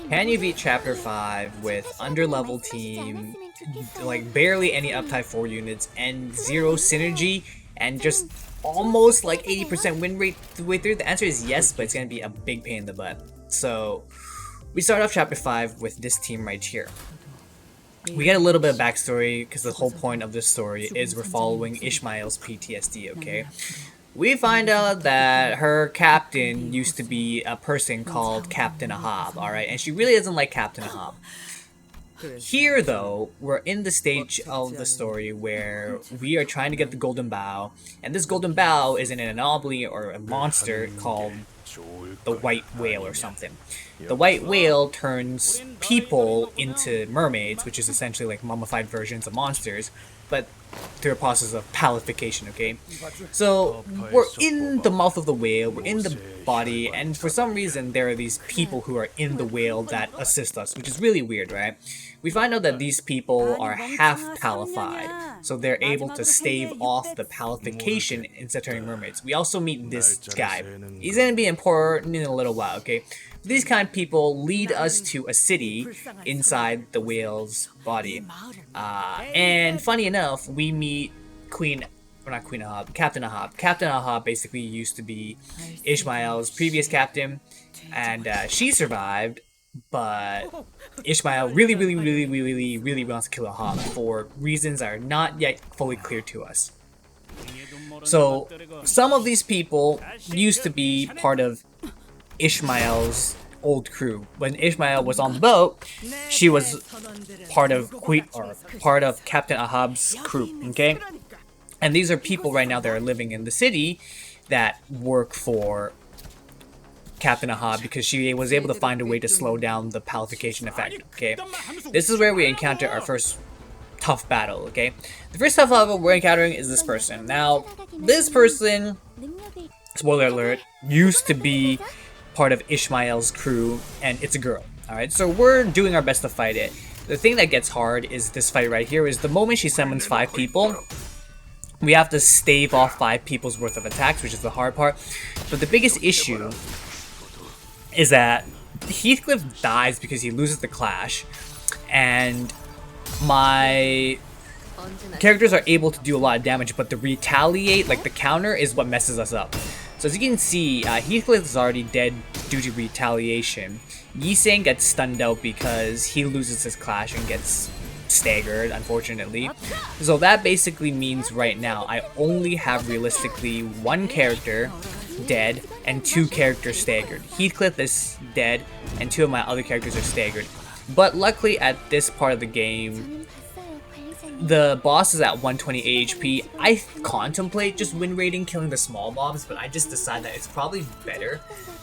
Can you beat Chapter 5 with under-level team, like barely any uptype 4 units, and 0 synergy, and just almost like 80% win rate the way through? The answer is yes, but it's gonna be a big pain in the butt. So, we start off Chapter 5 with this team right here. We get a little bit of backstory, because the whole point of this story is we're following Ishmael's PTSD, okay? We find out that her captain used to be a person called Captain Ahab, alright? And she really doesn't like Captain Ahab. Here, though, we're in the stage of the story where we are trying to get the Golden Bow, and this Golden Bow is an anomaly or a monster called the White Whale or something. The White Whale turns people into mermaids, which is essentially like mummified versions of monsters, but through a process of palification, okay? So, we're in the mouth of the whale, we're in the body, and for some reason there are these people who are in the whale that assist us, which is really weird, right? We find out that these people are half palified, so they're able to stave off the palification instead of turning mermaids. We also meet this guy. He's gonna be important in a little while, okay? These kind of people lead us to a city inside the whale's body. And funny enough, we meet Captain Ahab. Captain Ahab basically used to be Ishmael's previous captain, and she survived, but Ishmael really wants to kill Ahab for reasons that are not yet fully clear to us. So, some of these people used to be part of Ishmael's old crew. When Ishmael was on the boat, she was part of Captain Ahab's crew, okay? And these are people right now that are living in the city that work for Captain Ahab because she was able to find a way to slow down the palification effect, okay? This is where we encounter our first tough battle, okay? The first tough battle we're encountering is this person. Now, this person, spoiler alert, used to be part of Ishmael's crew, and it's a girl, alright? So we're doing our best to fight it. The thing that gets hard is this fight right here, is the moment she summons 5 people, we have to stave off 5 people's worth of attacks, which is the hard part. But the biggest issue is that Heathcliff dies because he loses the clash, and my characters are able to do a lot of damage, but the retaliate, like the counter, is what messes us up. So as you can see, Heathcliff is already dead due to retaliation. Yiseng gets stunned out because he loses his clash and gets staggered, unfortunately. So that basically means right now I only have realistically 1 character dead and 2 characters staggered. Heathcliff is dead and 2 of my other characters are staggered. But luckily at this part of the game, the boss is at 120 AHP. I contemplate just win rating killing the small mobs, but I just decide that it's probably better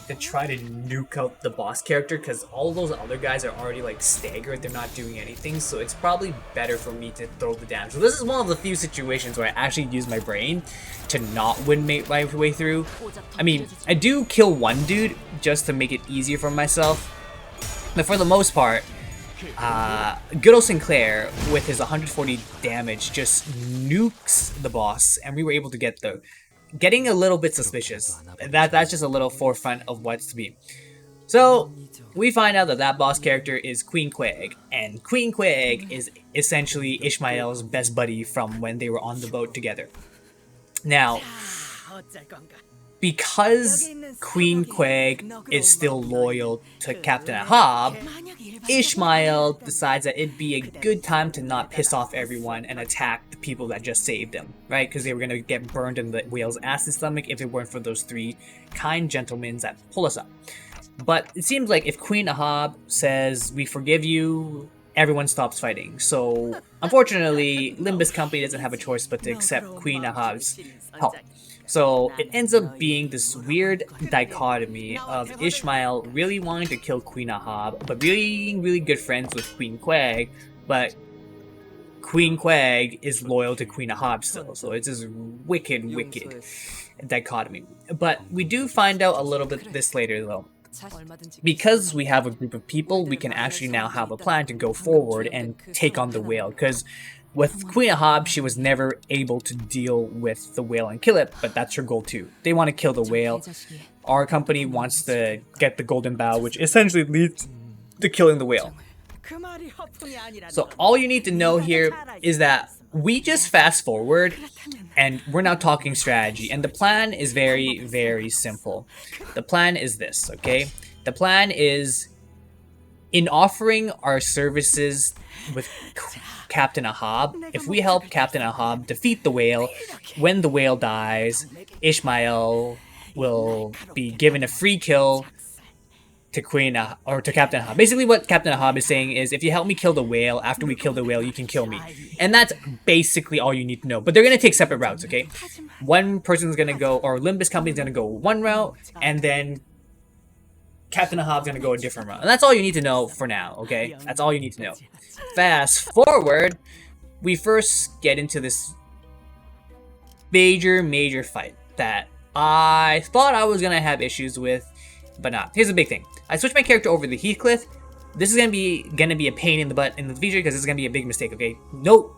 to try to nuke out the boss character because all those other guys are already like staggered, they're not doing anything, so it's probably better for me to throw the damage. So this is one of the few situations where I actually use my brain to not win my way through. I mean, I do kill one dude just to make it easier for myself, but for the most part, good old Sinclair with his 140 damage just nukes the boss, and we were able to getting a little bit suspicious. That's just a little forefront of what's to be. So we find out that boss character is Queen Quig, and Queen Quig is essentially Ishmael's best buddy from when they were on the boat together. Now, because Queen Quig is still loyal to Captain Ahab, Ishmael decides that it'd be a good time to not piss off everyone and attack the people that just saved him, right? Because they were going to get burned in the whale's ass and stomach if it weren't for those 3 kind gentlemen that pull us up. But it seems like if Queen Ahab says, "We forgive you," everyone stops fighting. So, unfortunately, Limbus Company doesn't have a choice but to accept Queen Ahab's help. So it ends up being this weird dichotomy of Ishmael really wanting to kill Queen Ahab, but being really good friends with Queen Quig, but Queen Quig is loyal to Queen Ahab still. So it's this wicked dichotomy. But we do find out a little bit this later though. Because we have a group of people, we can actually now have a plan to go forward and take on the whale, because with Queen Ahab, she was never able to deal with the whale and kill it, but that's her goal too. They want to kill the whale. Our company wants to get the Golden Bow, which essentially leads to killing the whale. So all you need to know here is that we just fast forward and we're now talking strategy, and the plan is very, very simple. The plan is this, okay? The plan is, in offering our services with Captain Ahab, if we help Captain Ahab defeat the whale, when the whale dies, Ishmael will be given a free kill to Captain Ahab. Basically what Captain Ahab is saying is, if you help me kill the whale, after we kill the whale, you can kill me. And that's basically all you need to know. But they're going to take separate routes, okay? One person's going to go, or Olympus Company's going to go one route, and then Captain Ahab's going to go a different route. And that's all you need to know for now, okay? That's all you need to know. Fast forward, we first get into this major fight that I thought I was going to have issues with, but not. Here's the big thing. I switched my character over to Heathcliff. This is gonna be a pain in the butt in the future because this is gonna be a big mistake, okay? Nope.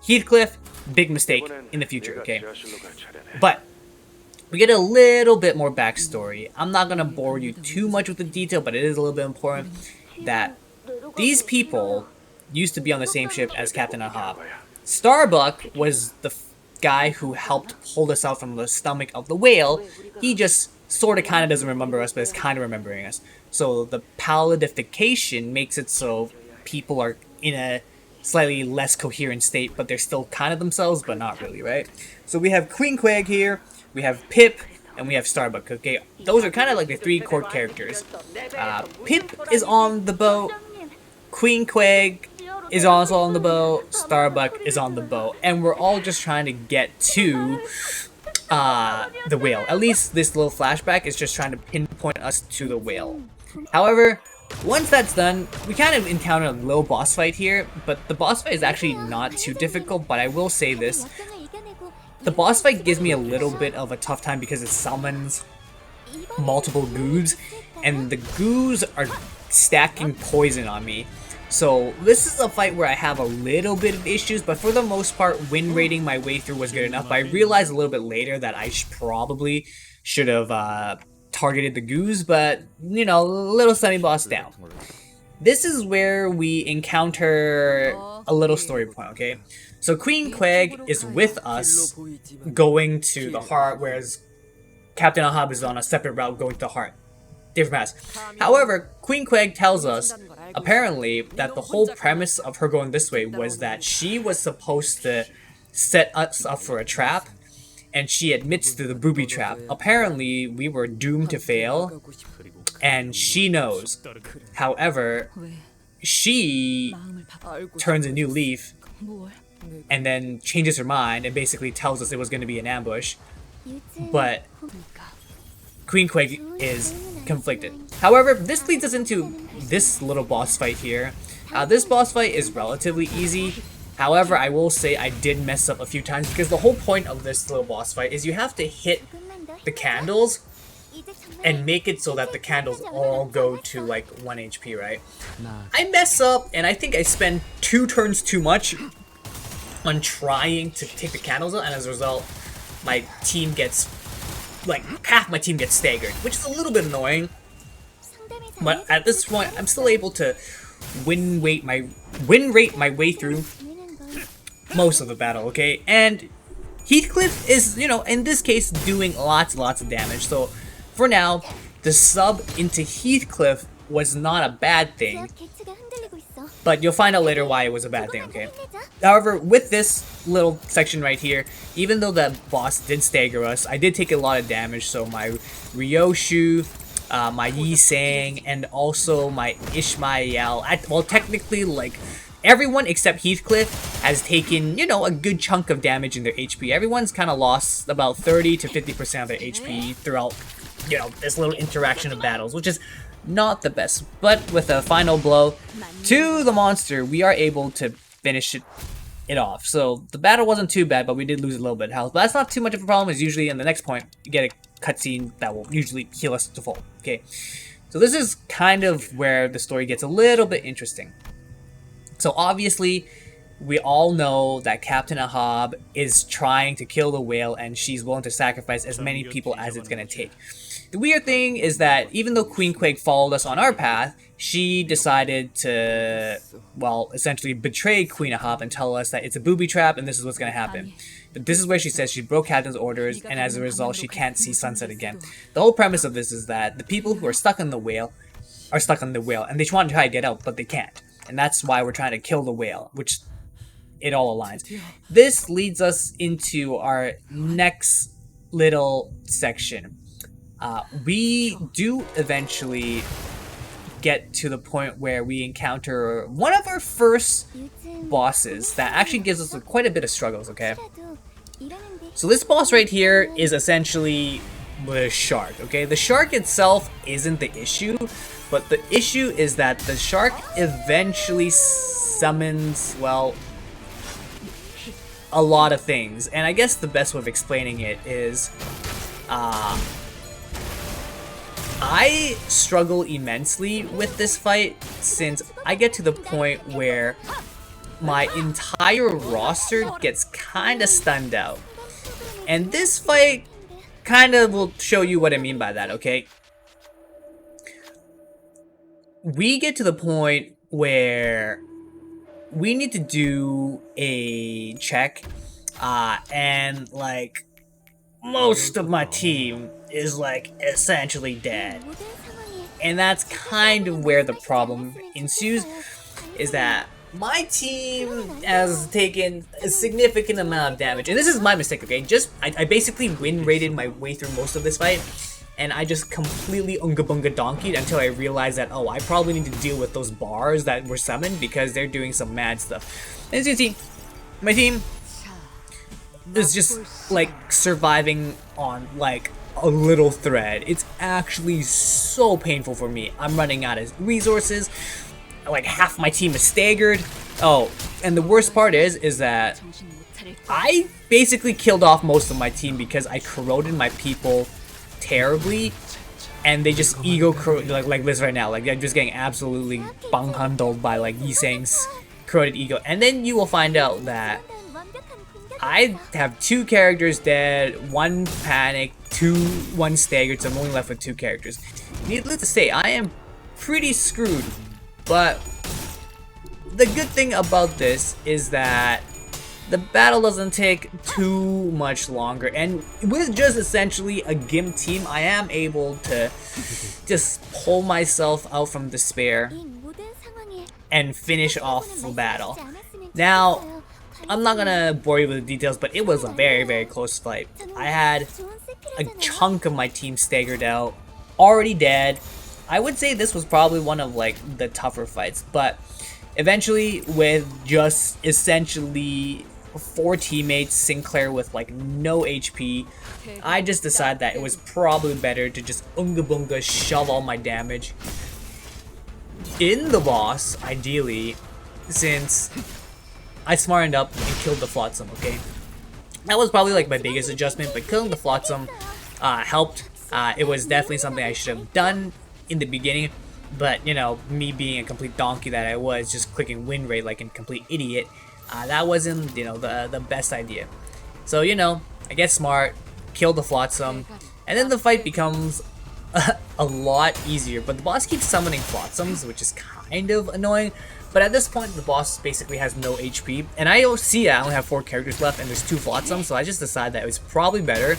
Heathcliff, big mistake in the future, okay? But we get a little bit more backstory. I'm not gonna bore you too much with the detail, but it is a little bit important that these people used to be on the same ship as Captain Ahab. Starbuck was the guy who helped pull us out from the stomach of the whale. He just sort of kind of doesn't remember us, but is kind of remembering us. So the palidification makes it so people are in a slightly less coherent state, but they're still kind of themselves, but not really, right? So we have Queen Quig here, we have Pip, and we have Starbuck, okay? Those are kind of like the three core characters. Pip is on the boat, Queen Quig is also on the boat, Starbuck is on the boat, and we're all just trying to get to the whale. At least this little flashback is just trying to pinpoint us to the whale. However, once that's done, we kind of encounter a little boss fight here, but the boss fight is actually not too difficult, but I will say this. The boss fight gives me a little bit of a tough time because it summons multiple goos, and the goos are stacking poison on me. So this is a fight where I have a little bit of issues, but for the most part, win rating my way through was good enough. But I realized a little bit later that I probably should have targeted the goose, but, you know, little semi-boss down. This is where we encounter a little story point, okay? So Queen Quig is with us going to the heart, whereas Captain Ahab is on a separate route going to the heart. Different paths. However, Queen Quig tells us, apparently, that the whole premise of her going this way was that she was supposed to set us up for a trap, and she admits to the booby trap. Apparently, we were doomed to fail, and she knows. However, she turns a new leaf, and then changes her mind, and basically tells us it was going to be an ambush. But Queen Quig is conflicted. However, this leads us into this little boss fight here. This boss fight is relatively easy. However, I will say I did mess up a few times because the whole point of this little boss fight is you have to hit the candles and make it so that the candles all go to like 1 HP, right? I mess up and I think I spend 2 turns too much on trying to take the candles out, and as a result, my team gets, like, half my team gets staggered, which is a little bit annoying. But at this point, I'm still able to win rate my way through most of the battle, okay? And Heathcliff is, you know, in this case, doing lots of damage. So for now, the sub into Heathcliff was not a bad thing, but you'll find out later why it was a bad thing, okay? However, with this little section right here, even though the boss did stagger us, I did take a lot of damage. So my Ryoshu, my Yi Sang, and also my Ishmael, well, technically, like, everyone except Heathcliff has taken, you know, a good chunk of damage in their HP. Everyone's kind of lost about 30 to 50% of their HP throughout, you know, this little interaction of battles, which is not the best. But with a final blow to the monster, we are able to finish it off. So the battle wasn't too bad, but we did lose a little bit of health. But that's not too much of a problem, as usually in the next point, you get a cutscene that will usually heal us to full, okay? So this is kind of where the story gets a little bit interesting. So obviously, we all know that Captain Ahab is trying to kill the whale, and she's willing to sacrifice as many people as it's going to take. The weird thing is that even though Queen Quig followed us on our path, she decided to, well, essentially betray Queen Ahab and tell us that it's a booby trap and this is what's going to happen. But this is where she says she broke Captain's orders, and as a result she can't see sunset again. The whole premise of this is that the people who are stuck on the whale are stuck on the whale, and they want to try to get out, but they can't. And that's why we're trying to kill the whale, which it all aligns. This leads us into our next little section. We do eventually get to the point where we encounter one of our first bosses that actually gives us quite a bit of struggles, okay? So this boss right here is essentially the shark, okay? The shark itself isn't the issue, but the issue is that the shark eventually summons, well, a lot of things. And I guess the best way of explaining it is, I struggle immensely with this fight since I get to the point where my entire roster gets kinda stunned out. And this fight kinda will show you what I mean by that, okay? We get to the point where we need to do a check, and like most of my team is like essentially dead. And that's kind of where the problem ensues, is that my team has taken a significant amount of damage. And this is my mistake, okay? I basically win rated my way through most of this fight, and I just completely unga bunga donkeyed until I realized that, oh, I probably need to deal with those bars that were summoned because they're doing some mad stuff. And as you can see, my team is just like surviving on like a little thread. It's actually so painful for me. I'm running out of resources. Like half my team is staggered. Oh, and the worst part is that I basically killed off most of my team because I corroded my people terribly, and they just like this right now. Like they're just getting absolutely banghandled by like Yiseng's corroded ego. And then you will find out that I have 2 characters dead, 1 panic, 1 staggered, so I'm only left with 2 characters. Needless to say, I am pretty screwed, but the good thing about this is that the battle doesn't take too much longer, and with just essentially a GIMP team, I am able to just pull myself out from despair and finish off the battle. Now, I'm not gonna bore you with the details, but it was a very, very close fight. I had a chunk of my team staggered out, already dead. I would say this was probably one of like the tougher fights, but eventually with just essentially 4 teammates, Sinclair with like no HP, I just decided that it was probably better to just unga bunga shove all my damage in the boss, ideally, since I smartened up and killed the Flotsam, okay? That was probably like my biggest adjustment, but killing the Flotsam helped. It was definitely something I should have done in the beginning, but you know, me being a complete donkey that I was, just clicking win rate like a complete idiot, that wasn't, you know, the best idea. So, you know, I get smart, kill the Flotsam, and then the fight becomes a lot easier, but the boss keeps summoning Flotsams, which is kind of annoying. But at this point, the boss basically has no HP, and I see I only have 4 characters left, and there's 2 Flotsams, so I just decided that it was probably better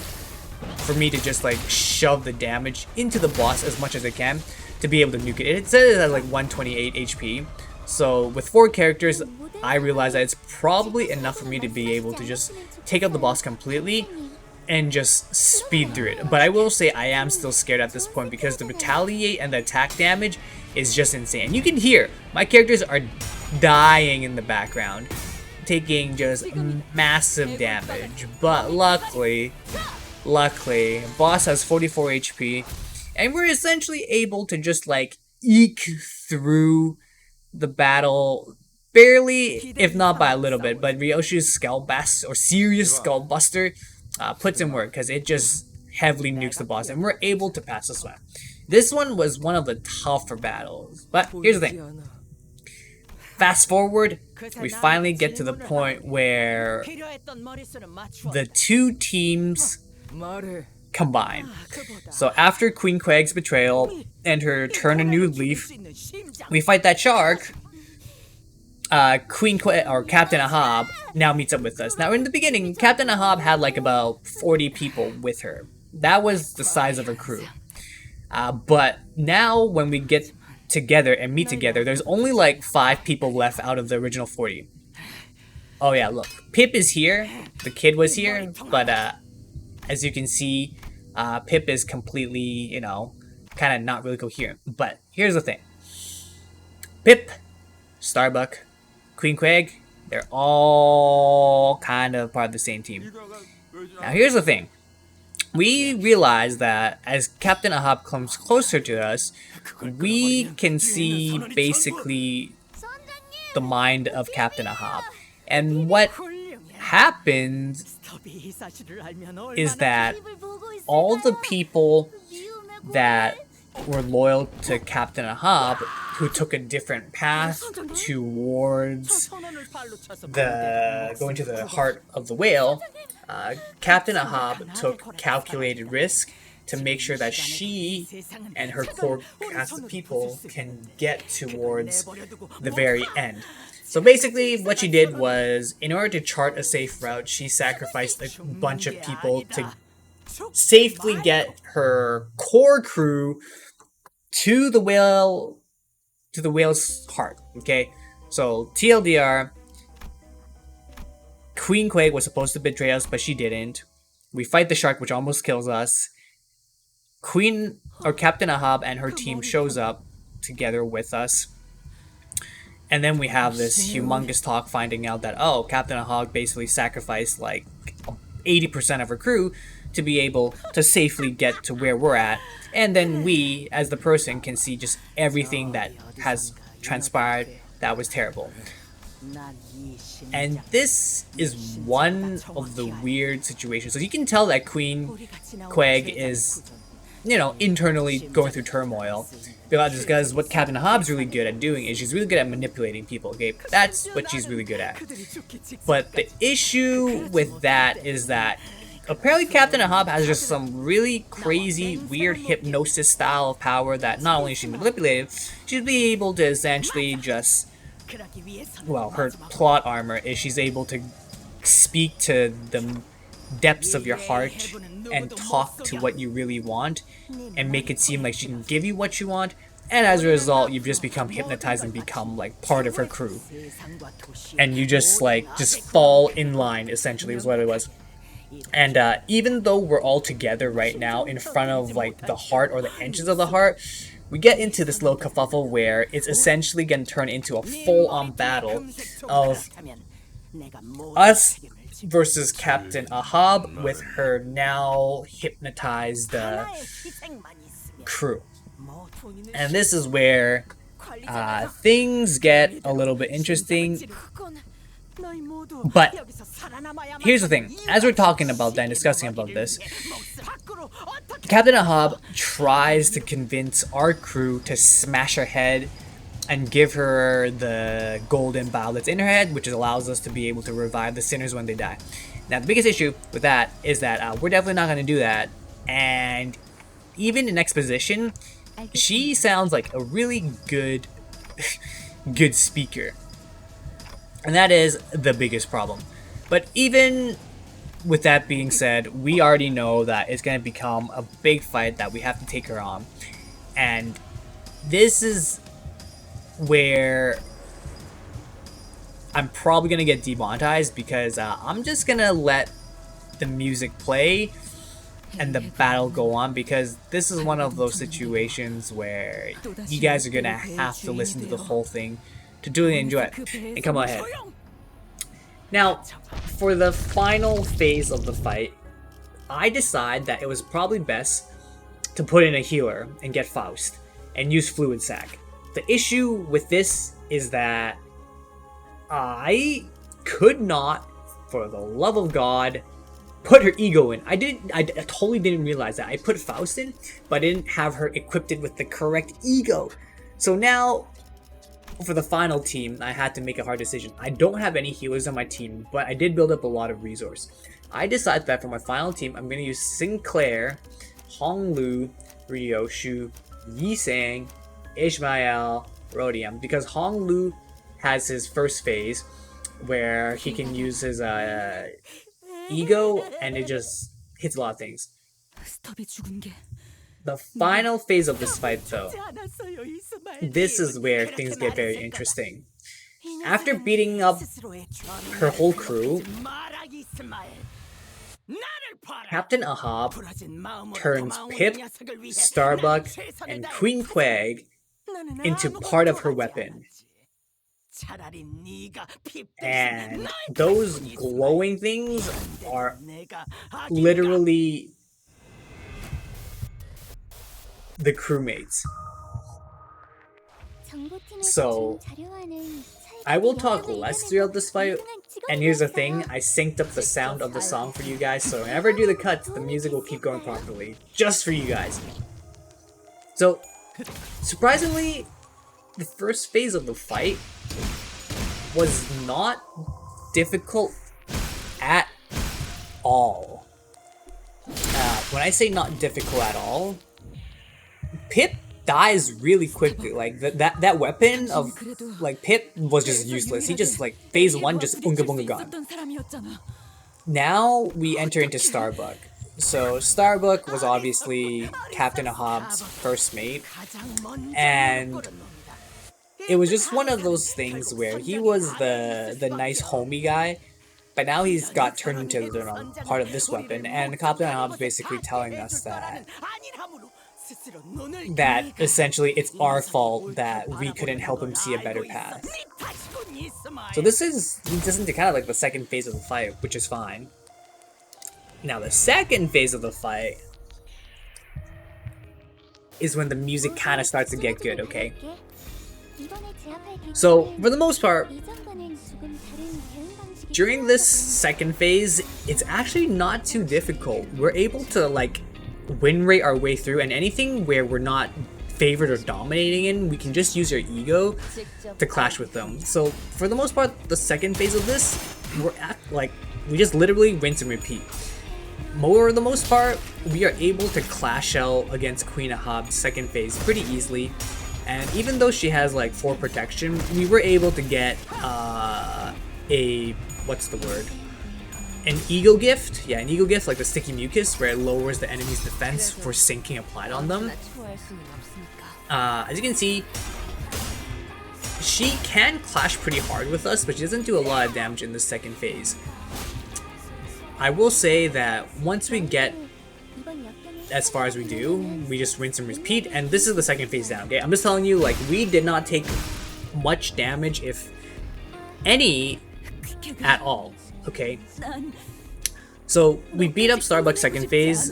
for me to just like shove the damage into the boss as much as I can to be able to nuke it. It says it has like 128 HP, so with 4 characters, I realized that it's probably enough for me to be able to just take out the boss completely and just speed through it. But I will say I am still scared at this point because the retaliate and the attack damage is just insane. You can hear my characters are dying in the background, taking just massive damage. But luckily, boss has 44 HP, and we're essentially able to just like eke through the battle barely, if not by a little bit. But Ryoshi's Skullbuster, or Serious Skullbuster, puts in work because it just heavily nukes the boss, and we're able to pass this one. This one was one of the tougher battles, but here's the thing. Fast forward, we finally get to the point where the 2 teams combined. So after Queen Quig's betrayal and her turn a new leaf, we fight that shark. Queen Quig, or Captain Ahab, now meets up with us. Now in the beginning, Captain Ahab had like about 40 people with her. That was the size of her crew. But now when we get together and meet together, there's only like 5 people left out of the original 40. Oh yeah, look, Pip is here, the kid was here, but as you can see, Pip is completely, you know, kind of not really coherent. But here's the thing. Pip, Starbuck, Queen Quig, they're all kind of part of the same team. Now here's the thing. We realize that as Captain Ahab comes closer to us, we can see basically the mind of Captain Ahab. And what happened is that all the people that were loyal to Captain Ahab, who took a different path towards going to the heart of the whale, Captain Ahab took calculated risk to make sure that she and her core cast of people can get towards the very end. So basically what she did was, in order to chart a safe route, she sacrificed a bunch of people to safely get her core crew to the whale's heart. Okay, so TLDR, Queen Quig was supposed to betray us, but she didn't. We fight the shark, which almost kills us. Captain Ahab and her team shows up together with us. And then we have this humongous talk, finding out that, oh, Captain Ahab basically sacrificed like 80% of her crew to be able to safely get to where we're at. And then we, as the person, can see just everything that has transpired that was terrible. And this is one of the weird situations. So you can tell that Queen Quig is, you know, internally going through turmoil. Because what Captain Ahab's really good at doing is she's really good at manipulating people, okay? That's what she's really good at. But the issue with that is that apparently Captain Ahab has just some really crazy, weird hypnosis style of power that not only is she manipulative, she's be able to essentially just, well, her plot armor is she's able to speak to the depths of your heart and talk to what you really want and make it seem like she can give you what you want, and as a result you've just become hypnotized and become like part of her crew, and you just fall in line, essentially is what it was. And even though we're all together right now in front of like the heart or the edges of the heart, we get into this little kerfuffle where it's essentially going to turn into a full-on battle of us versus Captain Ahab with her now hypnotized crew. And this is where things get a little bit interesting. But here's the thing, as we're talking about that and discussing about this, Captain Ahab tries to convince our crew to smash her head and give her the golden bow that's in her head, which allows us to be able to revive the sinners when they die. Now the biggest issue with that is that we're definitely not going to do that, and even in exposition, she sounds like a really good good speaker. And that is the biggest problem. But even with that being said, we already know that it's going to become a big fight that we have to take her on. And this is where I'm probably going to get demonetized, because I'm just going to let the music play and the battle go on, because this is one of those situations where you guys are going to have to listen to the whole thing to really enjoy it. And come on ahead. Now, for the final phase of the fight, I decide that it was probably best to put in a healer and get Faust and use Fluid Sac. The issue with this is that I could not, for the love of God, put her ego in. I totally didn't realize that. I put Faust in, but I didn't have her equipped with the correct ego. So now for the final team, I had to make a hard decision. I don't have any healers on my team, but I did build up a lot of resource. I decided that for my final team, I'm going to use Sinclair, Honglu, Ryoshu, Yisang, Ishmael, Rhodium, because Honglu has his first phase where he can use his ego and it just hits a lot of things. The final phase of this fight though, this is where things get very interesting. After beating up her whole crew, Captain Ahab turns Pip, Starbuck, and Queen Quig into part of her weapon. And those glowing things are literally the crewmates. So I will talk less throughout this fight, and here's the thing, I synced up the sound of the song for you guys, so whenever I do the cuts, the music will keep going properly, just for you guys. So, surprisingly, the first phase of the fight was not difficult at all. When I say not difficult at all, Pip dies really quickly. Like that weapon of like Pip was just useless. He just like phase 1 just unga bunga gone. Now we enter into Starbuck. So Starbuck was obviously Captain Ahab's first mate, and it was just one of those things where he was the nice homie guy, but now he's got turned into part of this weapon, and Captain Ahab's basically telling us that essentially it's our fault that we couldn't help him see a better path. So this is into kind of like the second phase of the fight, which is fine. Now the second phase of the fight is when the music kind of starts to get good, okay? So for the most part, during this second phase, it's actually not too difficult. We're able to like win rate our way through, and anything where we're not favored or dominating in, we can just use our ego to clash with them. So for the most part, the second phase of this, we just literally rinse and repeat. For the most part, we are able to clash out against Queen Ahab's second phase pretty easily, and even though she has like 4 protection, we were able to get an ego gift? Yeah, an ego gift, like the sticky mucus, where it lowers the enemy's defense for sinking applied on them. As you can see, she can clash pretty hard with us, but she doesn't do a lot of damage in the second phase. I will say that once we get as far as we do, we just rinse and repeat, and this is the second phase down, okay? I'm just telling you, like, we did not take much damage, if any, at all. Okay, so we beat up Starbuck's second phase,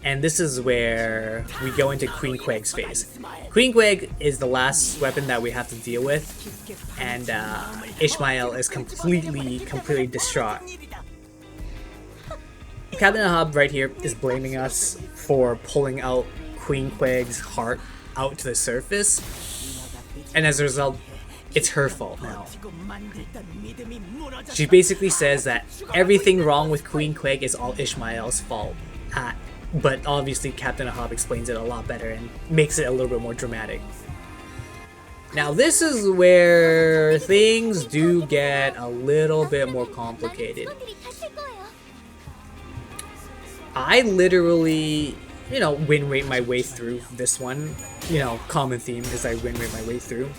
and this is where we go into Queen Quig's phase. Queen Quig is the last weapon that we have to deal with, and Ishmael is completely distraught. Captain Ahab right here is blaming us for pulling out Queen Quig's heart out to the surface, and as a result, it's her fault now. She basically says that everything wrong with Queen Quig is all Ishmael's fault. But obviously Captain Ahab explains it a lot better and makes it a little bit more dramatic. Now this is where things do get a little bit more complicated. I literally, win rate my way through this one. Common theme is I win rate my way through.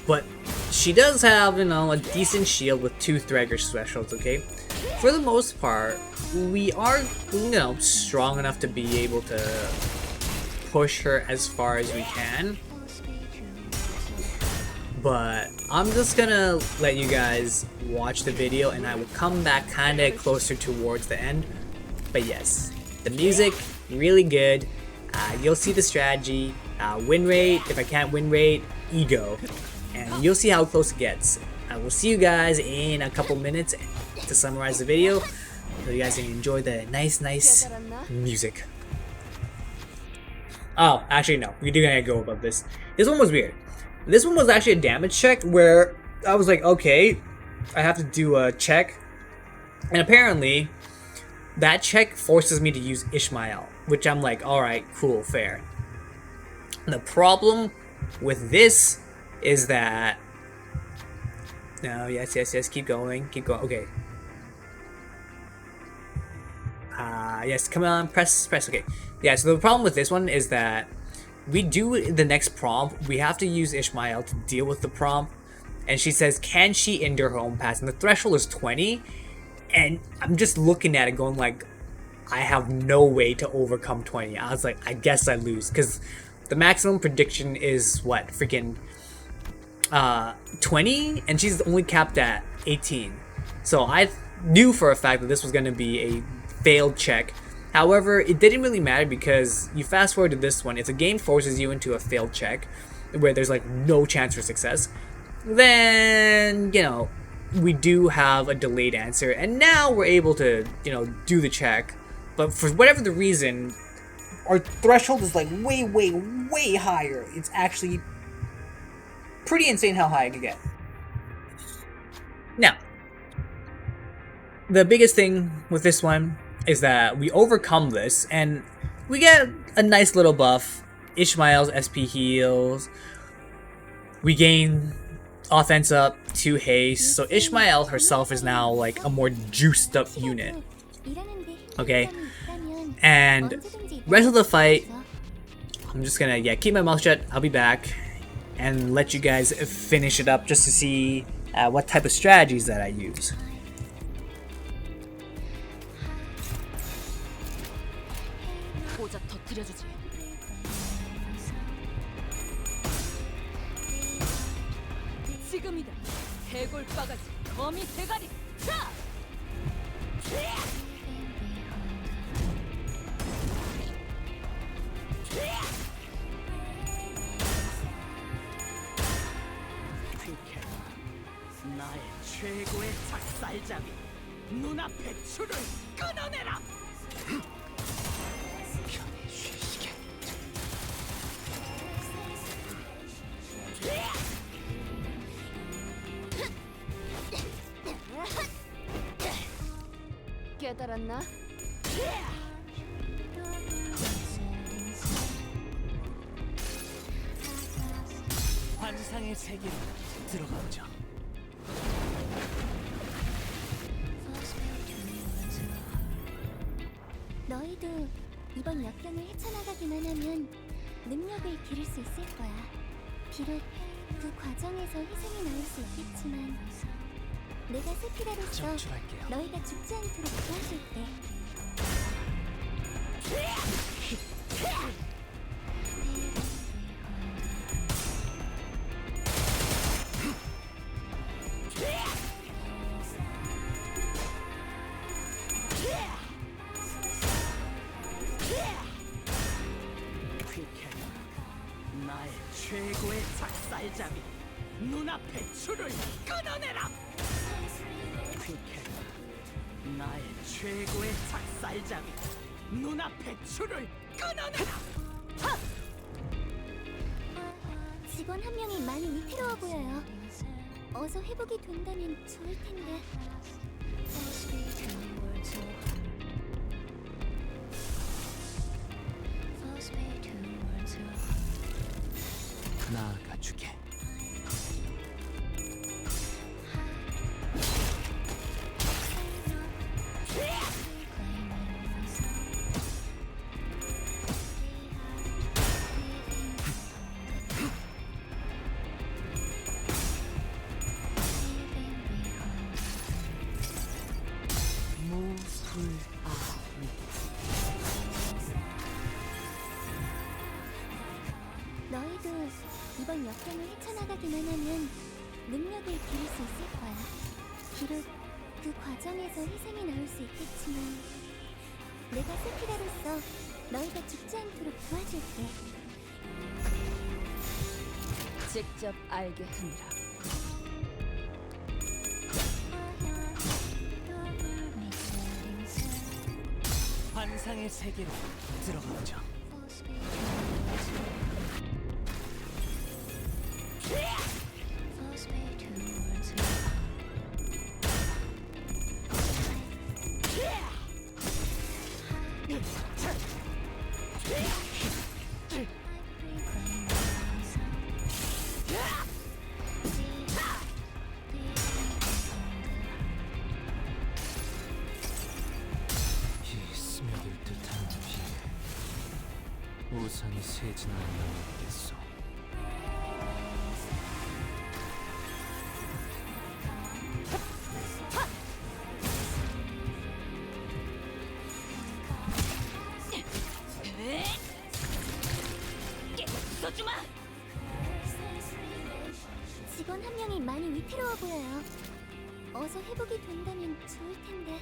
But she does have, a decent shield with 2 Threager specials, okay? For the most part, we are, strong enough to be able to push her as far as we can. But I'm just gonna let you guys watch the video, and I will come back kinda closer towards the end. But yes, the music, really good. You'll see the strategy, win rate, if I can't win rate, ego, and you'll see how close it gets. I will see you guys in a couple minutes to summarize the video, so you guys can enjoy the nice music. Oh, actually no, we do gotta go above this. This one was weird. This one was actually a damage check where I was like, okay, I have to do a check. And apparently, that check forces me to use Ishmael, which I'm like, alright, cool, fair. The problem with this is that... No, yes, keep going, okay. Yes, come on, press, okay. Yeah, so the problem with this one is that we do the next prompt, we have to use Ishmael to deal with the prompt, and she says, can she endure her own pass? And the threshold is 20, and I'm just looking at it going like, I have no way to overcome 20. I was like, I guess I lose, because the maximum prediction is what, freaking 20, and she's only capped at 18. So I knew for a fact that this was going to be a failed check. However, it didn't really matter because you fast forward to this one, if the game forces you into a failed check where there's like no chance for success, then, you know, we do have a delayed answer, and now we're able to, you know, do the check. But for whatever the reason, our threshold is like way higher. It's actually pretty insane how high I could get. Now, the biggest thing with this one is that we overcome this and we get a nice little buff. Ishmael's SP heals. We gain offense up, 2 haste. So Ishmael herself is now like a more juiced up unit. Okay? And rest of the fight, I'm just gonna keep my mouth shut. I'll be back and let you guys finish it up just to see what type of strategies that I use. 지금이다. 해골 바가지, 거미 대가리. 자! 나의 최고의 작살잡이. 눈앞의 줄을 끊어내라. 편히 쉬시게. 깨달았나? 환상의 세계로 들어가보자. 너희도 이번 역경을 헤쳐나가기만 하면 능력을 기를 수 있을 거야. 비록 그 과정에서 희생이 나올 수 있겠지만 내가 세피라로서 너희가 죽지 않도록 도와줄게. 나의 최고의 작살잡이. 눈앞의 줄을 끊어내라. 나의 최고의 작살잡이. 눈앞의 줄을 끊어내라. 직원 한 명이 많이 위태로워 보여요. 어서 회복이 된다면 좋을 텐데. 나아가주게. 너희도 이번 역경을 헤쳐나가기만 하면 능력을 기를 수 있을 거야. 비록 그 과정에서 희생이 나올 수 있겠지만 내가 세피라로서 너희가 죽지 않도록 도와줄게. 직접 알게 하느라. 환상의 세계로 들어가보자. 우산이 새진 않나 모르겠어. 직원 한 명이 많이 위태로워 보여요. 어서 회복이 된다면 좋을 텐데.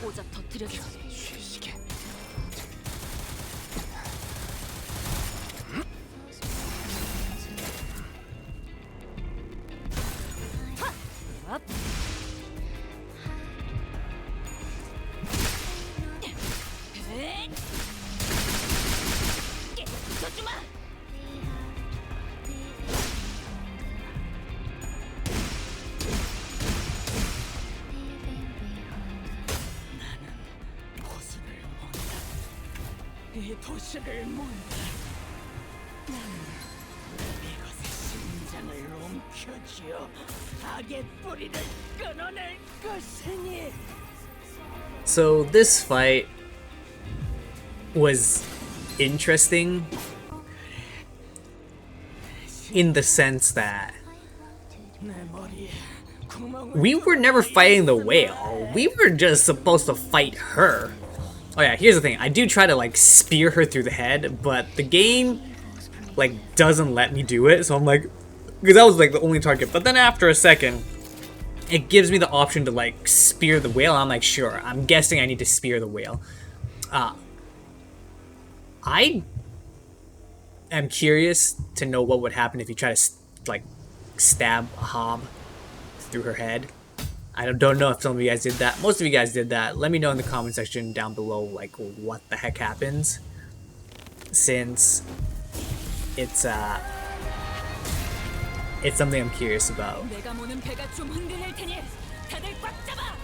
고작 터뜨려줘. 쉬시게. 앞. 쏘지마. 이 도시를 몬다. 나는 이것의 심장을 움켜쥐어 악의 뿌리를 끊어낼 것이니. So this fight was interesting in the sense that 내 머리에 구멍을 we were never fighting the whale. We were just supposed to fight her. Oh yeah, here's the thing. I do try to like spear her through the head, but the game like doesn't let me do it. So I'm like, because that was like the only target. But then after a second, it gives me the option to like spear the whale. I'm like, sure. I'm guessing I need to spear the whale. I am curious to know what would happen if you try to like stab Ahab through her head. I don't know if some of you guys did that. Most of you guys did that. Let me know in the comment section down below like what the heck happens, since it's something I'm curious about. 내가 모는 배가 좀 흔들릴 테니 다들 꽉 잡아.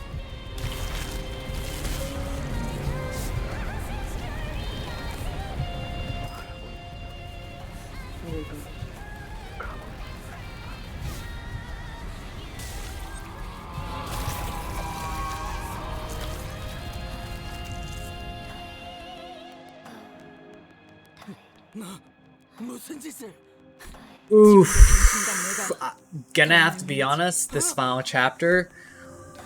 무슨 짓을? Oof. Gonna have to be honest, this final chapter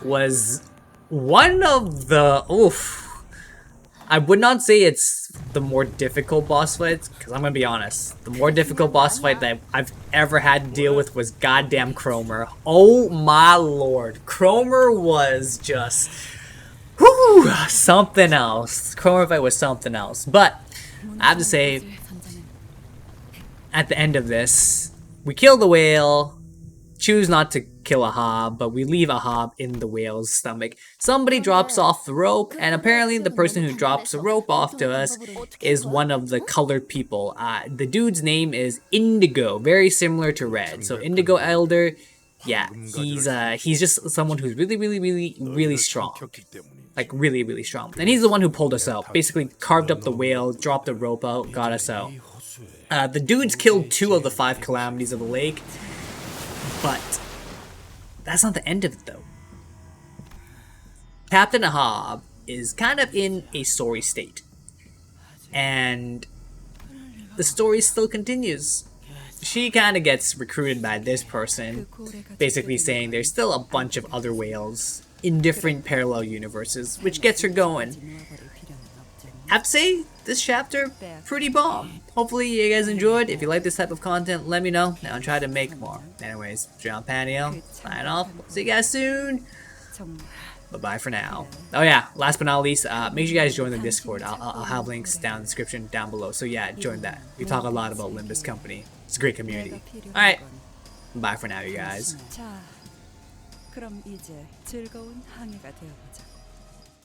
was one of the I would not say it's the more difficult boss fights, because I'm gonna be honest, the more difficult boss fight that I've ever had to deal with was goddamn Cromer. Oh my lord, Cromer was just something else. Cromer fight was something else. But I have to say, at the end of this, we kill the whale, choose not to kill Ahab, but we leave Ahab in the whale's stomach. Somebody drops off the rope, and apparently the person who drops the rope off to us is one of the colored people. The dude's name is Indigo, very similar to Red. So Indigo Elder, yeah, he's just someone who's really strong. Like really strong. And he's the one who pulled us out. Basically carved up the whale, dropped the rope out, got us out. The dudes killed 2 of the 5 calamities of the lake, but that's not the end of it though. Captain Ahab is kind of in a sorry state, and the story still continues. She kind of gets recruited by this person, basically saying there's still a bunch of other whales in different parallel universes, which gets her going. I have to say, this chapter, pretty bomb. Hopefully you guys enjoyed. If you like this type of content, let me know, and I'll try to make more. Anyways, John Panio, sign off. See you guys soon. Bye-bye for now. Oh yeah, last but not least, make sure you guys join the Discord. I'll have links down in the description down below. So yeah, join that. We talk a lot about Limbus Company. It's a great community. Alright, bye for now, you guys. 자, 그럼 이제 즐거운 항해가 되어보자.